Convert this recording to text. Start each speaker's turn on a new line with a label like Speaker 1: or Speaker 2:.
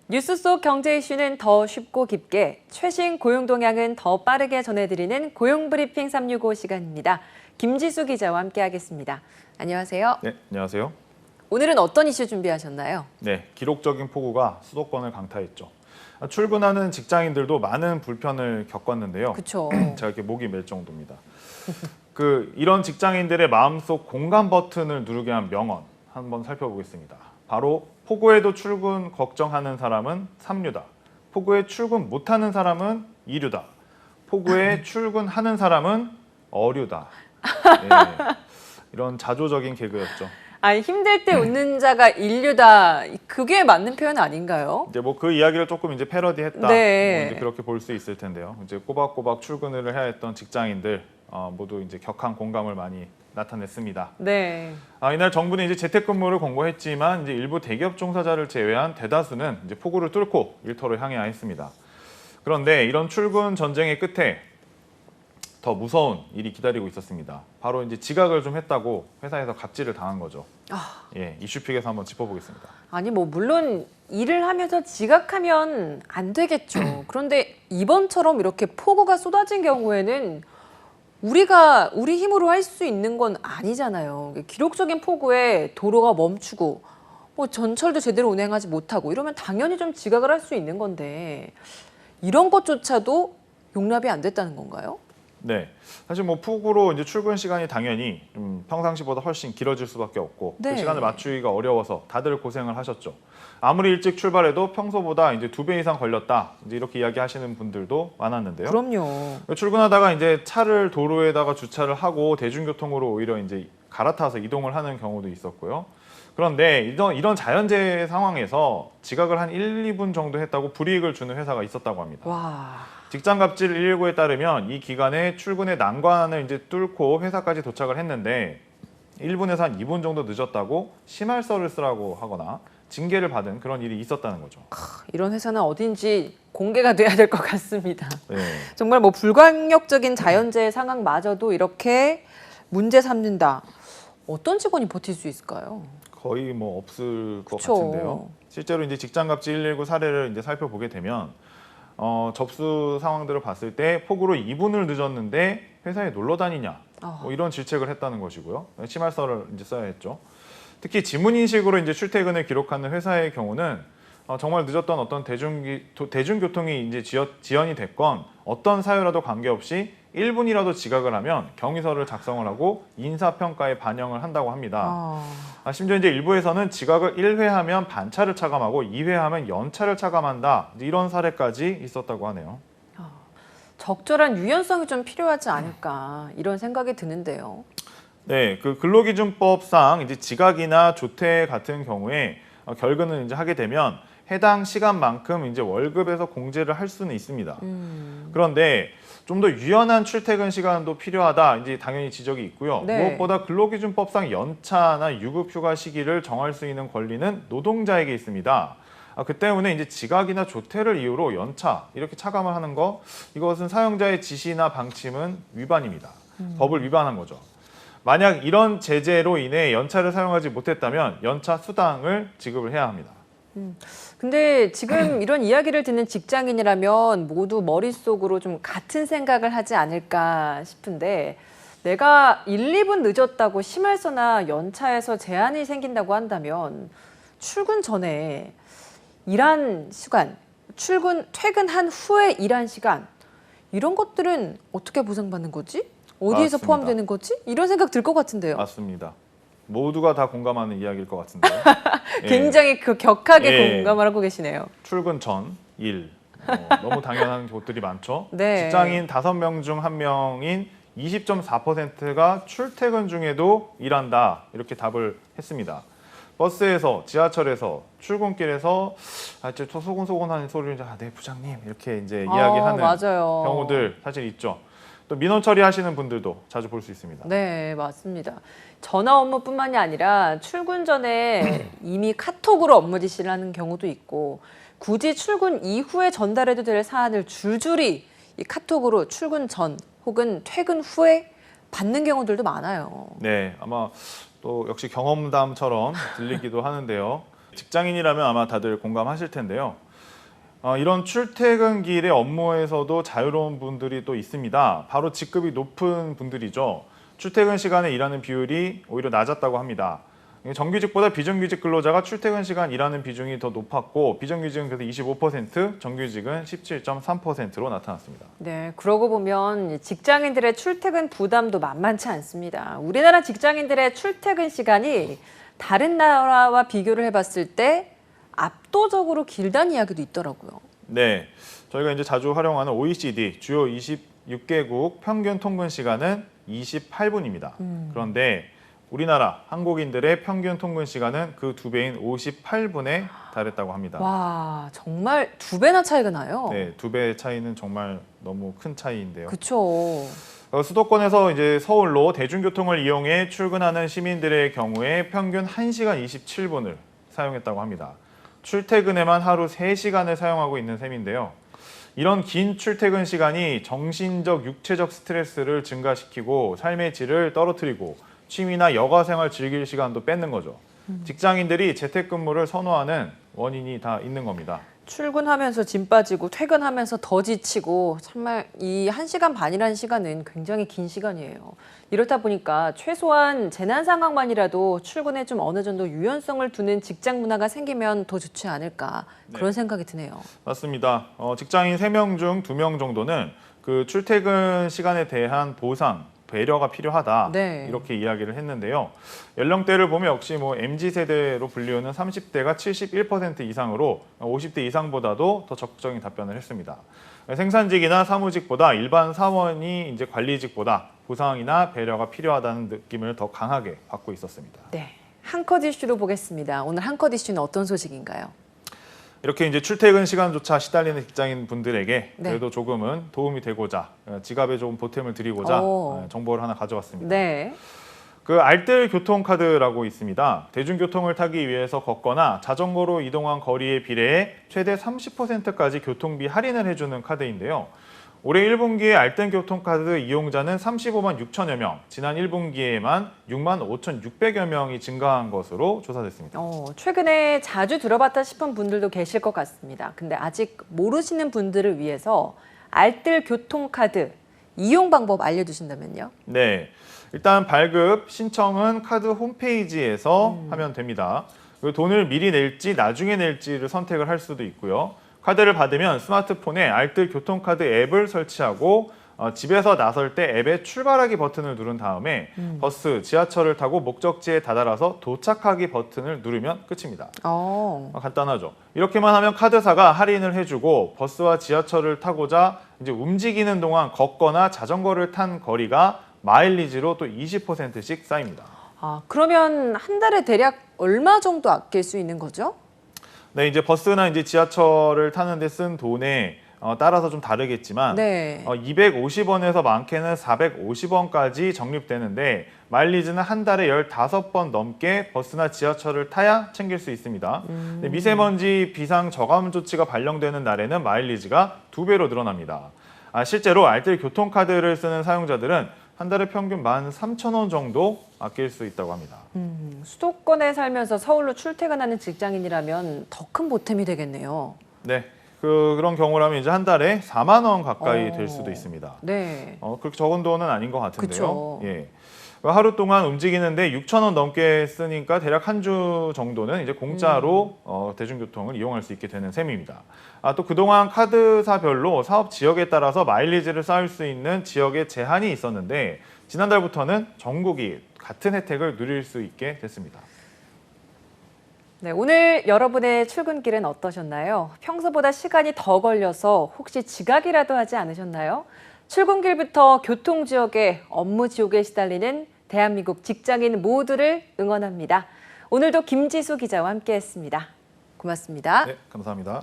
Speaker 1: 뉴스 속 경제 이슈는 더 쉽고 깊게, 최신 고용 동향은 더 빠르게 전해드리는 고용브리핑 365 시간입니다. 김지수 기자와 함께하겠습니다. 안녕하세요.
Speaker 2: 네, 안녕하세요.
Speaker 1: 오늘은 어떤 이슈 준비하셨나요?
Speaker 2: 네, 기록적인 폭우가 수도권을 강타했죠. 출근하는 직장인들도 많은 불편을 겪었는데요.
Speaker 1: 그렇죠.
Speaker 2: 제가 이렇게 목이 맬 정도입니다. 이런 직장인들의 마음속 공감 버튼을 누르게 한 명언 한번 살펴보겠습니다. 바로 폭우에도 출근 걱정하는 사람은 삼류다. 폭우에 출근 못하는 사람은 이류다. 폭우에 출근하는 사람은 어류다. 네, 이런 자조적인 개그였죠.
Speaker 1: 아니, 힘들 때 웃는 자가 인류다. 그게 맞는 표현 아닌가요?
Speaker 2: 이제 뭐 그 이야기를 조금 이제 패러디했다.
Speaker 1: 네.
Speaker 2: 뭐 이제 그렇게 볼 수 있을 텐데요. 이제 꼬박꼬박 출근을 해야 했던 직장인들 모두 이제 격한 공감을 많이 나타냈습니다.
Speaker 1: 네.
Speaker 2: 이날 정부는 이제 재택근무를 권고했지만 이제 일부 대기업 종사자를 제외한 대다수는 이제 폭우를 뚫고 일터로 향해야 했습니다. 그런데 이런 출근 전쟁의 끝에 더 무서운 일이 기다리고 있었습니다. 바로 이제 지각을 좀 했다고 회사에서 갑질을 당한 거죠. 예, 이슈픽에서 한번 짚어보겠습니다.
Speaker 1: 아니 뭐 물론 일을 하면서 지각하면 안 되겠죠. 그런데 이번처럼 이렇게 폭우가 쏟아진 경우에는 우리 힘으로 할 수 있는 건 아니잖아요. 기록적인 폭우에 도로가 멈추고 뭐 전철도 제대로 운행하지 못하고 이러면 당연히 좀 지각을 할 수 있는 건데 이런 것조차도 용납이 안 됐다는 건가요?
Speaker 2: 네, 사실 뭐 폭우로 이제 출근 시간이 당연히 좀 평상시보다 훨씬 길어질 수밖에 없고
Speaker 1: 네.
Speaker 2: 그 시간을 맞추기가 어려워서 다들 고생을 하셨죠. 아무리 일찍 출발해도 평소보다 이제 2배 이상 걸렸다. 이제 이렇게 이야기하시는 분들도 많았는데요.
Speaker 1: 그럼요.
Speaker 2: 출근하다가 이제 차를 도로에다가 주차를 하고 대중교통으로 오히려 이제 갈아타서 이동을 하는 경우도 있었고요. 그런데 이런 자연재해 상황에서 지각을 한 1, 2분 정도 했다고 불이익을 주는 회사가 있었다고 합니다.
Speaker 1: 와.
Speaker 2: 직장갑질 119에 따르면 이 기간에 출근의 난관을 이제 뚫고 회사까지 도착을 했는데 1분에서 한 2분 정도 늦었다고 심할서를 쓰라고 하거나 징계를 받은 그런 일이 있었다는 거죠.
Speaker 1: 이런 회사는 어딘지 공개가 돼야 될 것 같습니다.
Speaker 2: 네.
Speaker 1: 정말 뭐 불가항력적인 자연재해 상황마저도 이렇게 문제 삼는다. 어떤 직원이 버틸 수 있을까요?
Speaker 2: 거의 뭐 없을 것
Speaker 1: 그쵸.
Speaker 2: 같은데요. 실제로 이제 직장갑질 119 사례를 이제 살펴보게 되면 접수 상황들을 봤을 때 폭우로 2분을 늦었는데 회사에 놀러 다니냐 뭐 이런 질책을 했다는 것이고요. 심할서를 이제 써야 했죠. 특히 지문인식으로 이제 출퇴근을 기록하는 회사의 경우는 정말 늦었던 어떤 대중교통이 이제 지연이 됐건 어떤 사유라도 관계없이 1분이라도 지각을 하면 경위서를 작성을 하고 인사평가에 반영을 한다고 합니다. 심지어 이제 일부에서는 지각을 1회 하면 반차를 차감하고 2회 하면 연차를 차감한다. 이런 사례까지 있었다고 하네요.
Speaker 1: 적절한 유연성이 좀 필요하지 않을까 이런 생각이 드는데요.
Speaker 2: 네, 그 근로기준법상 이제 지각이나 조퇴 같은 경우에 결근을 이제 하게 되면 해당 시간만큼 이제 월급에서 공제를 할 수는 있습니다. 그런데 좀 더 유연한 출퇴근 시간도 필요하다. 이제 당연히 지적이 있고요.
Speaker 1: 네.
Speaker 2: 무엇보다 근로기준법상 연차나 유급휴가 시기를 정할 수 있는 권리는 노동자에게 있습니다. 그 때문에 이제 지각이나 조퇴를 이유로 연차 이렇게 차감을 하는 거 이것은 사용자의 지시나 방침은 위반입니다. 법을 위반한 거죠. 만약 이런 제재로 인해 연차를 사용하지 못했다면 연차 수당을 지급을 해야 합니다.
Speaker 1: 근데 지금 이런 이야기를 듣는 직장인이라면 모두 머릿속으로 좀 같은 생각을 하지 않을까 싶은데 내가 1, 2분 늦었다고 심할서나 연차에서 제한이 생긴다고 한다면 출근 전에 일한 시간, 퇴근한 후에 일한 시간 이런 것들은 어떻게 보상받는 거지? 어디에서
Speaker 2: 맞습니다.
Speaker 1: 포함되는 거지? 이런 생각 들 것 같은데요.
Speaker 2: 맞습니다. 모두가 다 공감하는 이야기일 것 같은데요.
Speaker 1: 굉장히 격하게
Speaker 2: 예.
Speaker 1: 공감을 하고 계시네요.
Speaker 2: 출근 전 일. 너무 당연한 것들이 많죠.
Speaker 1: 네.
Speaker 2: 직장인 5명 중 1명인 20.4%가 출퇴근 중에도 일한다. 이렇게 답을 했습니다. 버스에서, 지하철에서, 출근길에서 저 소곤소곤하는 소리를 네 부장님 이렇게 이제 이야기하는
Speaker 1: 맞아요.
Speaker 2: 경우들 사실 있죠. 또 민원 처리하시는 분들도 자주 볼 수 있습니다.
Speaker 1: 네, 맞습니다. 전화 업무뿐만이 아니라 출근 전에 이미 카톡으로 업무 지시를 하는 경우도 있고 굳이 출근 이후에 전달해도 될 사안을 줄줄이 이 카톡으로 출근 전 혹은 퇴근 후에 받는 경우들도 많아요.
Speaker 2: 네, 아마 또 역시 경험담처럼 들리기도 하는데요. 직장인이라면 아마 다들 공감하실 텐데요. 이런 출퇴근길의 업무에서도 자유로운 분들이 또 있습니다. 바로 직급이 높은 분들이죠. 출퇴근 시간에 일하는 비율이 오히려 낮았다고 합니다. 정규직보다 비정규직 근로자가 출퇴근 시간 일하는 비중이 더 높았고 비정규직은 그래서 25%, 정규직은 17.3%로 나타났습니다.
Speaker 1: 네, 그러고 보면 직장인들의 출퇴근 부담도 만만치 않습니다. 우리나라 직장인들의 출퇴근 시간이 다른 나라와 비교를 해봤을 때 압도적으로 길다는 이야기도 있더라고요.
Speaker 2: 네, 저희가 이제 자주 활용하는 OECD 주요 26개국 평균 통근 시간은 28분입니다. 그런데 우리나라 한국인들의 평균 통근 시간은 그 2배인 58분에 달했다고 합니다.
Speaker 1: 와, 정말 2배나 차이가 나요.
Speaker 2: 네, 2배 차이는 정말 너무 큰 차이인데요.
Speaker 1: 그렇죠.
Speaker 2: 수도권에서 이제 서울로 대중교통을 이용해 출근하는 시민들의 경우에 평균 1시간 27분을 사용했다고 합니다. 출퇴근에만 하루 3시간을 사용하고 있는 셈인데요. 이런 긴 출퇴근 시간이 정신적, 육체적 스트레스를 증가시키고 삶의 질을 떨어뜨리고 취미나 여가 생활 즐길 시간도 뺏는 거죠. 직장인들이 재택근무를 선호하는 원인이 다 있는 겁니다.
Speaker 1: 출근하면서 짐 빠지고 퇴근하면서 더 지치고 정말 이 1시간 반이라는 시간은 굉장히 긴 시간이에요. 이렇다 보니까 최소한 재난 상황만이라도 출근에 좀 어느 정도 유연성을 두는 직장 문화가 생기면 더 좋지 않을까 그런 생각이 드네요.
Speaker 2: 맞습니다. 직장인 3명 중 2명 정도는 그 출퇴근 시간에 대한 보상, 배려가 필요하다
Speaker 1: 네.
Speaker 2: 이렇게 이야기를 했는데요. 연령대를 보면 역시 뭐 MZ세대로 불리우는 30대가 71% 이상으로 50대 이상보다도 더 적극적인 답변을 했습니다. 생산직이나 사무직보다 일반 사원이 이제 관리직보다 보상이나 배려가 필요하다는 느낌을 더 강하게 받고 있었습니다.
Speaker 1: 네, 한컷 이슈로 보겠습니다. 오늘 한컷 이슈는 어떤 소식인가요?
Speaker 2: 이렇게 이제 출퇴근 시간조차 시달리는 직장인 분들에게 그래도 조금은 도움이 되고자 지갑에 조금 보탬을 드리고자 정보를 하나 가져왔습니다.
Speaker 1: 네.
Speaker 2: 그 알뜰 교통카드라고 있습니다. 대중교통을 타기 위해서 걷거나 자전거로 이동한 거리에 비례해 최대 30%까지 교통비 할인을 해주는 카드인데요. 올해 1분기에 알뜰 교통카드 이용자는 35만 6천여 명, 지난 1분기에만 6만 5,600여 명이 증가한 것으로 조사됐습니다.
Speaker 1: 최근에 자주 들어봤다 싶은 분들도 계실 것 같습니다. 근데 아직 모르시는 분들을 위해서 알뜰 교통카드 이용 방법 알려주신다면요?
Speaker 2: 네, 일단 발급, 신청은 카드 홈페이지에서 하면 됩니다. 돈을 미리 낼지 나중에 낼지를 선택을 할 수도 있고요. 카드를 받으면 스마트폰에 알뜰 교통카드 앱을 설치하고 집에서 나설 때 앱의 출발하기 버튼을 누른 다음에 버스, 지하철을 타고 목적지에 다다라서 도착하기 버튼을 누르면 끝입니다. 간단하죠. 이렇게만 하면 카드사가 할인을 해주고 버스와 지하철을 타고자 이제 움직이는 동안 걷거나 자전거를 탄 거리가 마일리지로 또 20%씩 쌓입니다.
Speaker 1: 그러면 한 달에 대략 얼마 정도 아낄 수 있는 거죠?
Speaker 2: 네, 이제 버스나 이제 지하철을 타는데 쓴 돈에 따라서 좀 다르겠지만 250원에서 많게는 450원까지 적립되는데 마일리지는 한 달에 15번 넘게 버스나 지하철을 타야 챙길 수 있습니다. 미세먼지 비상 저감 조치가 발령되는 날에는 마일리지가 2배로 늘어납니다. 실제로 알뜰 교통카드를 쓰는 사용자들은 한 달에 평균 13,000원 정도 아낄 수 있다고 합니다.
Speaker 1: 수도권에 살면서 서울로 출퇴근하는 직장인이라면 더 큰 보탬이 되겠네요.
Speaker 2: 네, 그런 경우라면 이제 한 달에 4만 원 가까이 될 수도 있습니다.
Speaker 1: 네.
Speaker 2: 그렇게 적은 돈은 아닌 것 같은데요.
Speaker 1: 그쵸.
Speaker 2: 예. 하루 동안 움직이는데 6,000원 넘게 쓰니까 대략 한 주 정도는 이제 공짜로 대중교통을 이용할 수 있게 되는 셈입니다. 또 그동안 카드사별로 사업 지역에 따라서 마일리지를 쌓을 수 있는 지역에 제한이 있었는데 지난달부터는 전국이 같은 혜택을 누릴 수 있게 됐습니다.
Speaker 1: 네, 오늘 여러분의 출근길은 어떠셨나요? 평소보다 시간이 더 걸려서 혹시 지각이라도 하지 않으셨나요? 출근길부터 교통지역에 업무 지옥에 시달리는 대한민국 직장인 모두를 응원합니다. 오늘도 김지수 기자와 함께했습니다. 고맙습니다.
Speaker 2: 네, 감사합니다.